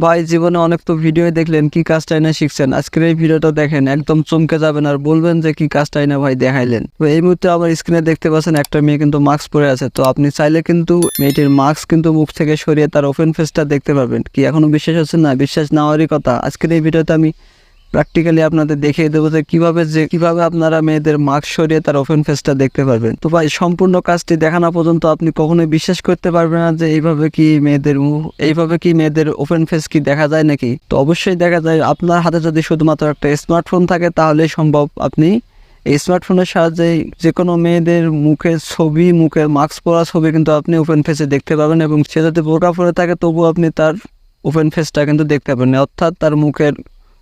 ভাই জীবনে অনেক তো ভিডিও দেখলেন, কি কাজটাই না শিখছেন। আজকের এই ভিডিওটা দেখেন, একদম চমকে যাবেন আর বলবেন যে কি কাজটাই না ভাই দেখাইলেন। তো এই মুহূর্তে আমার স্ক্রিনে দেখতে পাচ্ছেন একটা মেয়ে কিন্তু মাস্ক পরে আছে। তো আপনি চাইলে কিন্তু মেয়েটির মাস্ক কিন্তু মুখ থেকে সরিয়ে তার ওপেন ফেসটা দেখতে পারবেন। কি এখনো বিশ্বাস হচ্ছে না? বিশ্বাস না হওয়ারই কথা। আজকের এই ভিডিওতে আমি প্র্যাকটিক্যালি আপনাদের দেখিয়ে দেবো যে কিভাবে আপনারা মেয়েদের মাস্ক সরিয়ে তার ওপেন ফেসটা দেখতে পারবেন। তো ভাই সম্পূর্ণ কাজটি দেখানো পর্যন্ত আপনি কখনোই বিশ্বাস করতে পারবেন না যে এইভাবে কি মেয়েদের ওপেন ফেস কি দেখা যায় নাকি। তো অবশ্যই দেখা যায়। আপনার হাতে যদি শুধুমাত্র একটা স্মার্টফোন থাকে তাহলেই সম্ভব। আপনি এই স্মার্টফোনের সাহায্যে যে কোনো মেয়েদের মুখের মাস্ক পরা ছবি কিন্তু আপনি ওপেন ফেসে দেখতে পাবেন, এবং সে যদি বোরকা পরে থাকে তবুও আপনি তার ওপেন ফেসটা কিন্তু দেখতে পাবেন, অর্থাৎ তার মুখের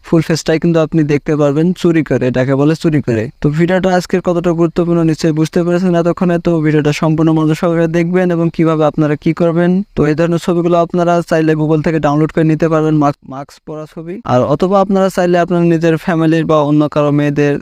ফুল ফেসটাই কিন্তু আপনি দেখতে পারবেন চুরি করে। এটাকে বলে চুরি করে। তো ভিডিওটা আজকের কতটা গুরুত্বপূর্ণ নিশ্চয়ই বুঝতে পেরেছেন এতক্ষণে। তো ভিডিওটা সম্পূর্ণ মনোযোগ সহকারে দেখবেন এবং কিভাবে আপনারা কি করবেন। তো এই ধরনের ছবিগুলো আপনারা চাইলে গুগল থেকে ডাউনলোড করে নিতে পারবেন, মাস্ক পরা ছবি। আর অথবা আপনারা চাইলে আপনার নিজের ফ্যামিলির বা অন্য কারো মেয়েদের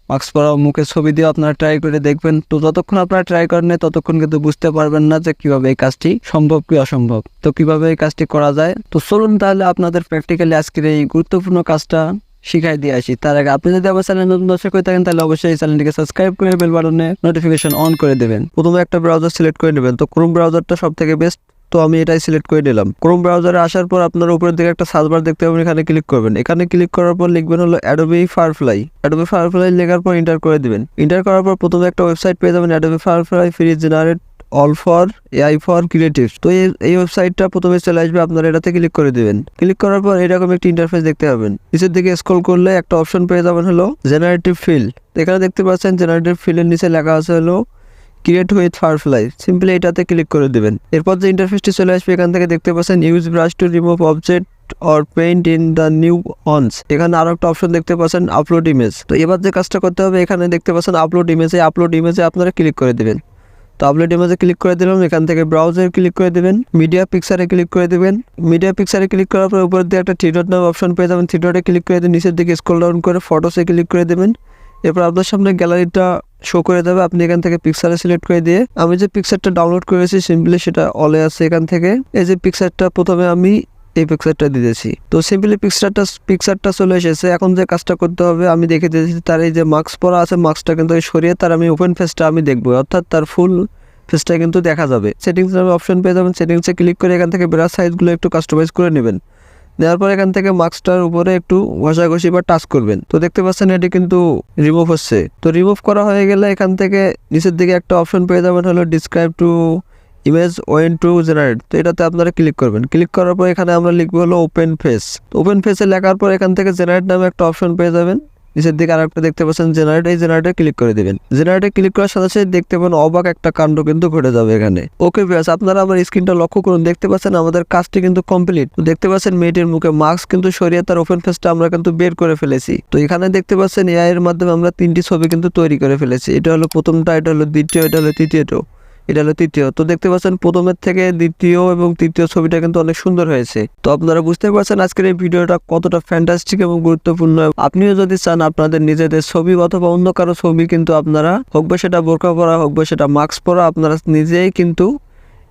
মাস্ক পরা মুখের ছবি দিয়ে আপনারা ট্রাই করে দেখবেন। তো যতক্ষণ আপনারা ট্রাই করেন না ততক্ষণ কিন্তু বুঝতে পারবেন না যে কিভাবে এই কাজটি সম্ভব কি অসম্ভব। তো কিভাবে এই কাজটি করা যায়, তো চলুন তাহলে আপনাদের প্র্যাকটিক্যালি আজকের এই গুরুত্বপূর্ণ কাজটা শিখাই দিয়ে আসি। তার আগে আপনি যদি আমার চ্যানেল নতুন দর্শক হয়ে থাকেন তাহলে অবশ্যই এই চ্যানেলটিকে সাবস্ক্রাইব করে বেল বাটনে নোটিফিকেশন অন করে দেবেন। প্রথমে একটা ব্রাউজার সিলেক্ট করে নেবেন। তো ক্রোম ব্রাউজারটা সব থেকে বেস্ট। তো আমি এটাই সিলেক্ট করে নিলাম। ক্রোম ব্রাউজারে আসার পর আপনার উপরের দিকে একটা সার্চ বার দেখতে পাবেন, এখানে ক্লিক করবেন। এখানে ক্লিক করার পর লিখবেন হলো অ্যাডোবি ফায়ারফ্লাই। অ্যাডোবি ফায়ারফ্লাই লেখার পর এন্টার করে দিবেন। এন্টার করার পর প্রথমে একটা ওয়েবসাইট পেয়ে যাবেন, Adobe firefly free generate all for AI for creatives. তো এই ওয়েবসাইটটা প্রথমে চলে আসবে, আপনারা এটাতে ক্লিক করে দিবেন। ক্লিক করার পর এরকম একটি ইন্টারফেস দেখতে পাবেন। নিচের দিকে স্ক্রল করলে একটা অপশন পেয়ে যাবেন হলো জেনারেটিভ ফিল। এখানে দেখতে পাচ্ছেন জেনারেটিভ ফিলের নিচে লেখা আছে হলো ক্রিয়েট উইথ ফায়ারফ্লাই। সিম্পলি এটাতে ক্লিক করে দেবেন। এরপর যে ইন্টারফেসটি চলে আসবে, এখান থেকে দেখতে পাচ্ছেন use brush to remove object or paint in the new ones. এখানে আরো একটা অপশন দেখতে পাচ্ছেন আপলোড ইমেজ। তো এবার যে কাজটা করতে হবে, এখানে দেখতে পাচ্ছেন আপলোড ইমেজে আপনারা ক্লিক করে দেবেন। তো আপলোড ইমেজে ক্লিক করে দিলাম। এখান থেকে ব্রাউজারে ক্লিক করে দেবেন, মিডিয়া পিকচারে ক্লিক করে দেবেন। মিডিয়া পিকচারে ক্লিক করার পর উপর দিয়ে একটা থ্রি ডট নাম অপশন পেয়ে যাবেন। থ্রি ডটে ক্লিক করে দিয়ে নিচের দিকে স্ক্রল ডাউন করে ফটোসে ক্লিক করে দেবেন। এরপর আপনার সামনে গ্যালারিটা শো করে দেবে। আপনি এখান থেকে পিকচারে সিলেক্ট করে দিয়ে, আমি যে পিকচারটা ডাউনলোড করেছি সিম্পলি সেটা অলে আছে। এখান থেকে এই যে পিকচারটা প্রথমে আমি এই পিকচারটা দিয়েছি। তো সিম্পলি পিকচারটা চলে এসেছে। এখন যে কাজটা করতে হবে আমি দেখে দিয়েছি, তার এই যে মাস্ক পরা আছে মাস্কটা কিন্তু সরিয়ে তার আমি ওপেন ফেসটা আমি দেখবো, অর্থাৎ তার ফুল ফেসটা কিন্তু দেখা যাবে। সেটিংস নামে অপশন পেয়ে যাবেন। সেটিংসে ক্লিক করে এখান থেকে ব্রাশ সাইজগুলো একটু কাস্টমাইজ করে নেবেন। নেওয়ার পর এখান থেকে মাস্কটার উপরে একটু ঘষাঘষি বা টাচ করবেন। তো দেখতে পাচ্ছেন এটি কিন্তু রিমুভ হচ্ছে। তো রিমুভ করা হয়ে গেলে এখান থেকে নিচের দিকে একটা অপশন পেয়ে যাবেন হলো describe to image when to generate. তো এটাতে আপনারা ক্লিক করবেন। ক্লিক করার পর এখানে আমরা লিখবো হলো ওপেন ফেস। তো ওপেন ফেসে লেখার পর এখান থেকে জেনারেট নামে একটা অপশন পেয়ে যাবেন। নিচের দিকে আরেকটা দেখতে পাচ্ছেন জেনারেট, এই জেনারেটে ক্লিক করে দিবেন। জেনারেটে ক্লিক করার সাথে সাথে দেখতে পাবেন অবাক একটা কাণ্ড কিন্তু ঘটে যাবে এখানে। ওকে ভিউয়ার্স, আপনারা আমার স্ক্রিনটা লক্ষ্য করুন, দেখতে পাচ্ছেন আমাদের কাজটি কিন্তু কমপ্লিট। দেখতে পাচ্ছেন মেয়েটির মুখে মাস্ক কিন্তু সরিয়ে তার ওপেন ফেসটা আমরা কিন্তু বের করে ফেলেছি। তো এখানে দেখতে পাচ্ছেন এআই এর মাধ্যমে আমরা 3টি ছবি কিন্তু তৈরি করে ফেলেছি। এটা হলো প্রথমটা, এটা হলো দ্বিতীয়, এটা হলো তৃতীয়। তো দেখতে পাচ্ছেন প্রথমের থেকে দ্বিতীয় এবং তৃতীয় ছবিটা কিন্তু অনেক সুন্দর হয়েছে। তো আপনারা বুঝতে পারছেন আজকের এই ভিডিওটা কতটা ফ্যান্টাস্টিক এবং গুরুত্বপূর্ণ। আপনিও যদি চান আপনাদের নিজেদের ছবি অথবা অন্য কারো ছবি কিন্তু আপনারা, হোক বা সেটা বোরকা পরা হোক বা সেটা মাস্ক পরা, আপনারা নিজেই কিন্তু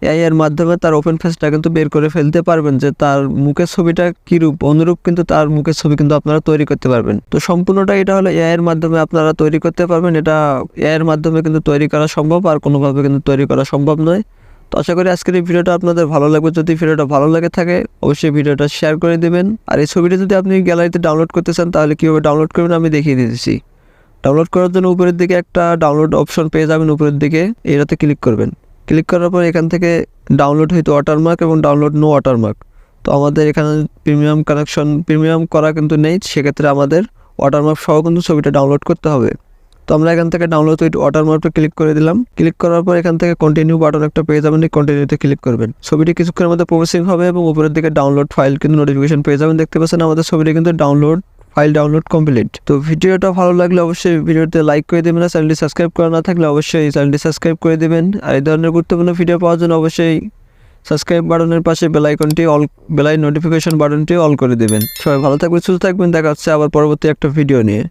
এআই এর মাধ্যমে তার ওপেন ফেসটা কিন্তু বের করে ফেলতে পারবেন, যে তার মুখের ছবিটা কি রূপ, অনুরূপ কিন্তু তার মুখের ছবি কিন্তু আপনারা তৈরি করতে পারবেন। তো সম্পূর্ণটা এটা হলো এআই এর মাধ্যমে আপনারা তৈরি করতে পারবেন। এটা এআই এর মাধ্যমে কিন্তু তৈরি করা সম্ভব, আর কোনোভাবে কিন্তু তৈরি করা সম্ভব নয়। তো আশা করি আজকের এই ভিডিওটা আপনাদের ভালো লাগবে। যদি ভিডিওটা ভালো লাগে থাকে অবশ্যই ভিডিওটা শেয়ার করে দেবেন। আর এই ছবিটা যদি আপনি গ্যালারিতে ডাউনলোড করতে চান তাহলে কীভাবে ডাউনলোড করবেন আমি দেখিয়ে দিয়েছি। ডাউনলোড করার জন্য উপরের দিকে একটা ডাউনলোড অপশন পেয়ে যাবেন, উপরের দিকে এটাতে ক্লিক করবেন। ক্লিক করার পর এখান থেকে ডাউনলোড হয়তো ওয়াটারমার্ক এবং ডাউনলোড নো ওয়াটারমার্ক। তো আমাদের এখানে প্রিমিয়াম করা কিন্তু নেই, সেক্ষেত্রে আমাদের ওয়াটারমার্ক সহ কিন্তু ছবিটা ডাউনলোড করতে হবে। তো আমরা এখান থেকে ডাউনলোড উইথ ওয়াটারমার্কটা ক্লিক করে দিলাম। ক্লিক করার পর এখান থেকে কন্টিনিউ বাটন একটা পেয়ে যাবেন, এই কন্টিনিউতে ক্লিক করবেন। ছবিটি কিছুক্ষণের মধ্যে প্রসেসিং হবে এবং উপরের দিকে ডাউনলোড ফাইল কিন্তু নোটিফিকেশন পেয়ে যাবেন। দেখতে পাচ্ছেন আমাদের ছবিটি কিন্তু ফাইল ডাউনলোড কমপ্লিট। তো ভিডিওটা ভালো লাগলে অবশ্যই ভিডিওতে লাইক করে দেবেন, আর চ্যানেলটি সাবস্ক্রাইব করা না থাকলে অবশ্যই চ্যানেলটি সাবস্ক্রাইব করে দেবেন। আর এই ধরনের গুরুত্বপূর্ণ ভিডিও পাওয়ার জন্য অবশ্যই সাবস্ক্রাইব বাটনের পাশে বেল নোটিফিকেশন বাটনটি অল করে দেবেন। সবাই ভালো থাকবেন, সুস্থ থাকবেন। দেখা হচ্ছে আবার পরবর্তী একটা ভিডিও নিয়ে।